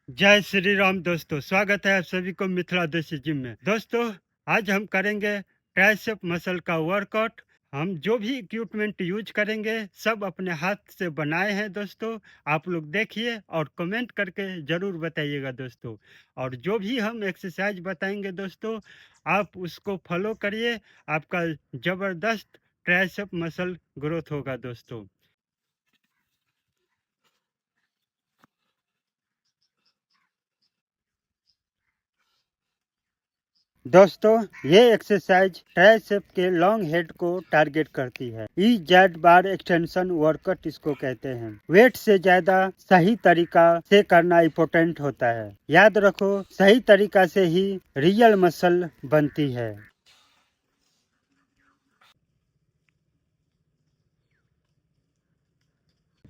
जय श्री राम दोस्तों, स्वागत है आप सभी को मिथिला देसी जिम में। दोस्तों, आज हम करेंगे ट्राइसेप मसल का वर्कआउट। हम जो भी इक्विपमेंट यूज करेंगे सब अपने हाथ से बनाए हैं दोस्तों। आप लोग देखिए और कमेंट करके ज़रूर बताइएगा दोस्तों। और जो भी हम एक्सरसाइज बताएंगे दोस्तों, आप उसको फॉलो करिए। आपका ज़बरदस्त ट्राइसेप मसल ग्रोथ होगा दोस्तों। दोस्तों, ये एक्सरसाइज ट्राइसेप के लॉन्ग हेड को टारगेट करती है। ई जेड बार एक्सटेंशन वर्कआउट इसको कहते हैं। वेट से ज्यादा सही तरीका से करना इम्पोर्टेंट होता है। याद रखो, सही तरीका से ही रियल मसल बनती है।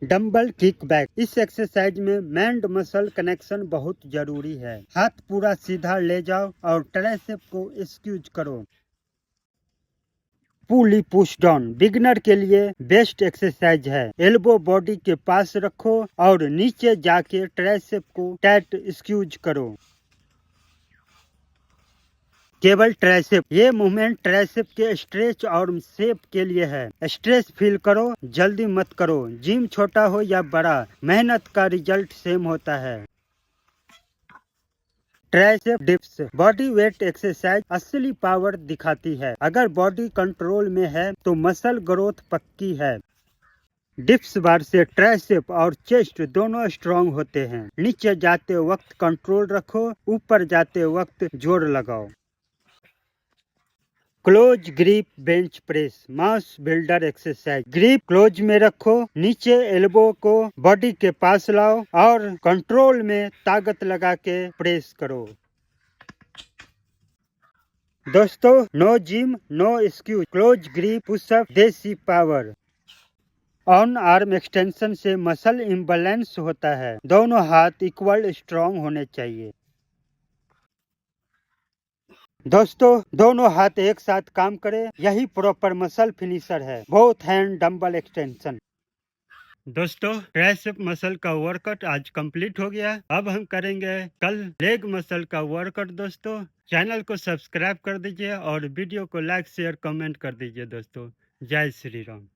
Dumbbell kick back. इस एक्सरसाइज में मैंड मसल कनेक्शन बहुत जरूरी है। हाथ पूरा सीधा ले जाओ और ट्राइसेप को स्क्यूज करो। पुली पुश डाउन बिगनर के लिए बेस्ट एक्सरसाइज है। एल्बो बॉडी के पास रखो और नीचे जाके ट्राइसेप को टाइट स्क्यूज करो। केवल ट्राइसेप। ये मूवमेंट ट्राइसेप के स्ट्रेच और शेप के लिए है। स्ट्रेच फील करो, जल्दी मत करो। जिम छोटा हो या बड़ा, मेहनत का रिजल्ट सेम होता है। Tricep dips body weight exercise असली पावर दिखाती है। अगर बॉडी कंट्रोल में है तो मसल ग्रोथ पक्की है। डिप्स बार से ट्राइसेप और चेस्ट दोनों स्ट्रॉन्ग होते हैं। नीचे जाते वक्त कंट्रोल रखो, ऊपर जाते वक्त जोर लगाओ। क्लोज ग्रिप बेंच प्रेस मास बिल्डर एक्सरसाइज। ग्रिप क्लोज में रखो, नीचे एल्बो को बॉडी के पास लाओ और कंट्रोल में ताकत लगा के प्रेस करो। दोस्तों, no gym no excuse. Close grip pushup desi power. One arm extension से मसल इम्बैलेंस होता है। दोनों हाथ इक्वल स्ट्रांग होने चाहिए। दोस्तों, दोनों हाथ एक साथ काम करें, यही प्रॉपर मसल फिनिशर है। Both hand dumbbell extension. दोस्तों, ट्राइसेप मसल का वर्कआउट आज कंप्लीट हो गया। अब हम करेंगे कल लेग मसल का वर्कआउट। दोस्तों, चैनल को सब्सक्राइब कर दीजिए और वीडियो को लाइक शेयर कमेंट कर दीजिए दोस्तों। जय श्री राम।